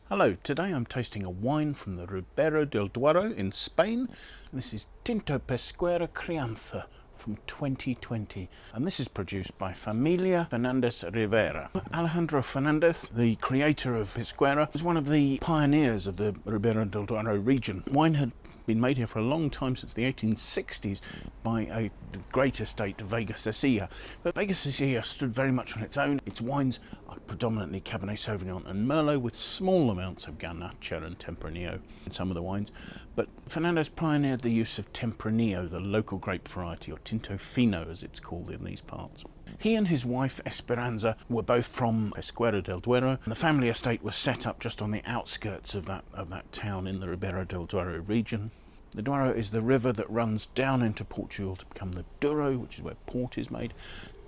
Hello, today I'm tasting a wine from the Ribero del Duero in Spain. This is Tinto Pesquera Crianza from 2020, and this is produced by Familia Fernández Rivera. Alejandro Fernández, the creator of Pesquera, was one of the pioneers of the Ribera del Duero region. Wine had been made here for a long time, since the 1860s, by a great estate, Vega Sicilia. But Vega Sicilia stood very much on its own. Its wines are predominantly Cabernet Sauvignon and Merlot, with small amounts of Garnacha and Tempranillo in some of the wines. But Fernández pioneered the use of Tempranillo, the local grape variety, or Tinto Fino as it's called in these parts. He and his wife Esperanza were both from Pesquera del Duero, and the family estate was set up just on the outskirts of that town in the Ribera del Duero region. The Duero is the river that runs down into Portugal to become the Douro, which is where port is made.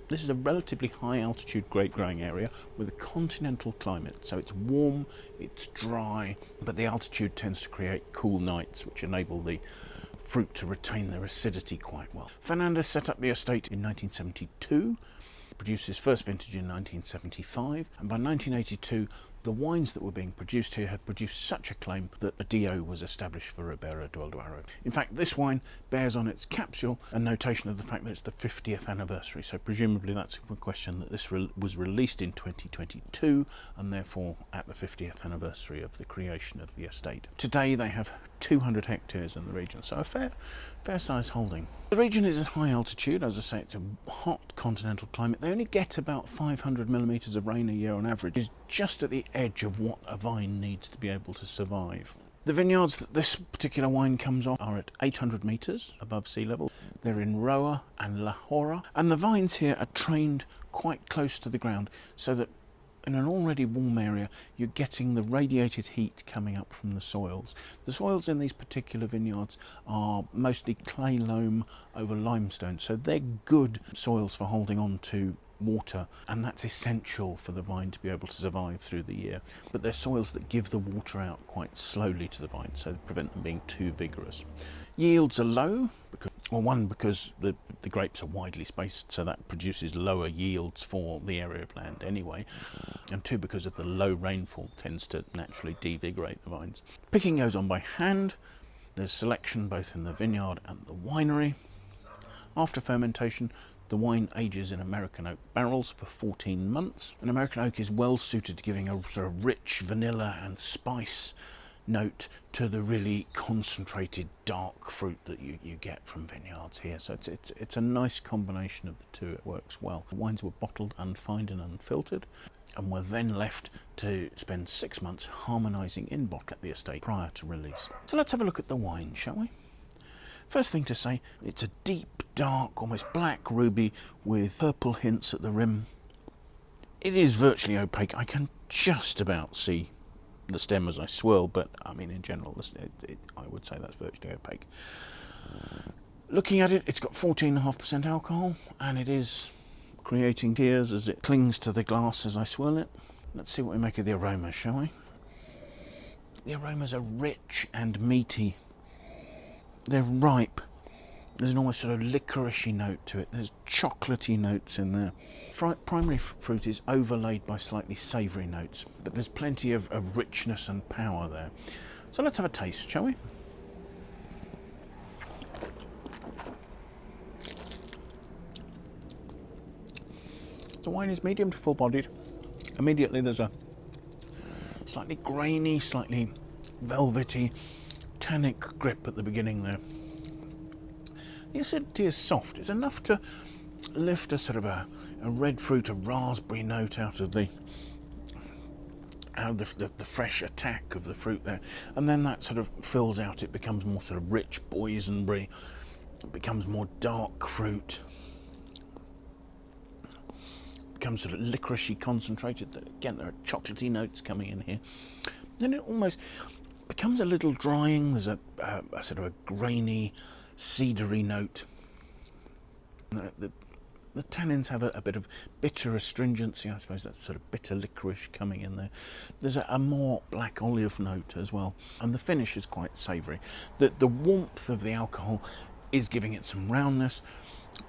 This is a relatively high altitude grape growing area with a continental climate, so it's warm, it's dry, but the altitude tends to create cool nights which enable the fruit to retain their acidity quite well. Fernández set up the estate in 1972, produced his first vintage in 1975, and by 1982 the wines that were being produced here had produced such acclaim that a DO was established for Ribera del Duero. In fact, this wine bears on its capsule a notation of the fact that it's the 50th anniversary, so presumably that's a question that this was released in 2022 and therefore at the 50th anniversary of the creation of the estate. Today they have 200 hectares in the region, so a fair size holding. The region is at high altitude, as I say, it's a hot continental climate. They only get about 500 millimetres of rain a year on average. It's just at the edge of what a vine needs to be able to survive. The vineyards that this particular wine comes off are at 800 metres above sea level. They're in Roa and La Jora, and the vines here are trained quite close to the ground, so that in an already warm area you're getting the radiated heat coming up from the soils. The soils in these particular vineyards are mostly clay loam over limestone, so they're good soils for holding on to water, and that's essential for the vine to be able to survive through the year. But they're soils that give the water out quite slowly to the vine, so prevent them being too vigorous. Yields are low, because the grapes are widely spaced, so that produces lower yields for the area of land anyway, and two, because of the low rainfall tends to naturally devigorate the vines. Picking goes on by hand. There's selection both in the vineyard and the winery. After fermentation, the wine ages in American oak barrels for 14 months. And American oak is well suited to giving a sort of rich vanilla and spice note to the really concentrated dark fruit that you get from vineyards here. So it's a nice combination of the two. It works well. The wines were bottled unfined and unfiltered, and were then left to spend 6 months harmonising in bottle at the estate prior to release. So let's have a look at the wine, shall we? First thing to say, it's a deep, dark, almost black ruby with purple hints at the rim. It is virtually opaque. I can just about see the stem as I swirl, but I mean in general I would say that's virtually opaque. Looking at it, it's got 14.5% alcohol, and it is creating tears as it clings to the glass as I swirl it. Let's see what we make of the aromas, shall we? The aromas are rich and meaty. They're ripe. There's an almost sort of licoricey note to it. There's chocolatey notes in there. Primary fruit is overlaid by slightly savoury notes, but there's plenty of richness and power there. So let's have a taste, shall we? The wine is medium to full-bodied. Immediately there's a slightly grainy, slightly velvety, tannic grip at the beginning there. The acidity is soft. It's enough to lift a sort of a red fruit, a raspberry note out of the fresh attack of the fruit there, and then that sort of fills out. It becomes more sort of rich boysenberry. It becomes more dark fruit. It becomes sort of licoricey concentrated. Again, there are chocolatey notes coming in here. Then it almost becomes a little drying. There's a sort of a grainy, cedary note. The tannins have a bit of bitter astringency, I suppose. That's sort of bitter licorice coming in there. There's a more black olive note as well, and the finish is quite savoury. The warmth of the alcohol is giving it some roundness,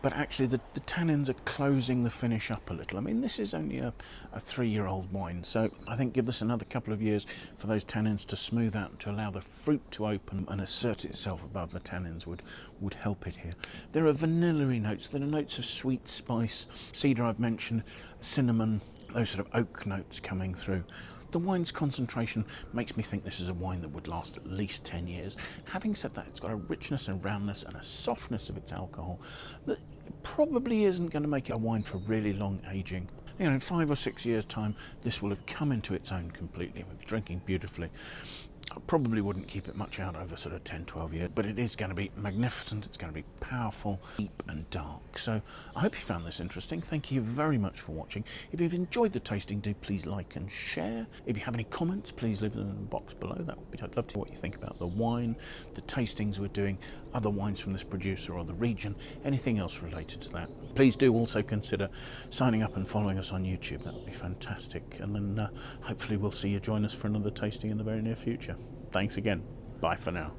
but actually the tannins are closing the finish up a little. I mean, this is only a 3-year-old wine, so I think give this another couple of years for those tannins to smooth out and to allow the fruit to open and assert itself above the tannins would help it here. There are vanilla-y notes, there are notes of sweet spice, cedar I've mentioned, cinnamon, those sort of oak notes coming through. The wine's concentration makes me think this is a wine that would last at least 10 years. Having said that, it's got a richness and roundness and a softness of its alcohol that probably isn't going to make it a wine for really long aging. You know, in 5 or 6 years' time, this will have come into its own completely. We'll be drinking beautifully. I probably wouldn't keep it much out over sort of 10-12 years, but it is going to be magnificent, it's going to be powerful, deep and dark. So I hope you found this interesting. Thank you very much for watching. If you've enjoyed the tasting, do please like and share. If you have any comments, please leave them in the box below. I'd love to hear what you think about the wine, the tastings we're doing, other wines from this producer or the region, anything else related to that. Please do also consider signing up and following us on YouTube. That would be fantastic. And then hopefully we'll see you join us for another tasting in the very near future. Thanks again. Bye for now.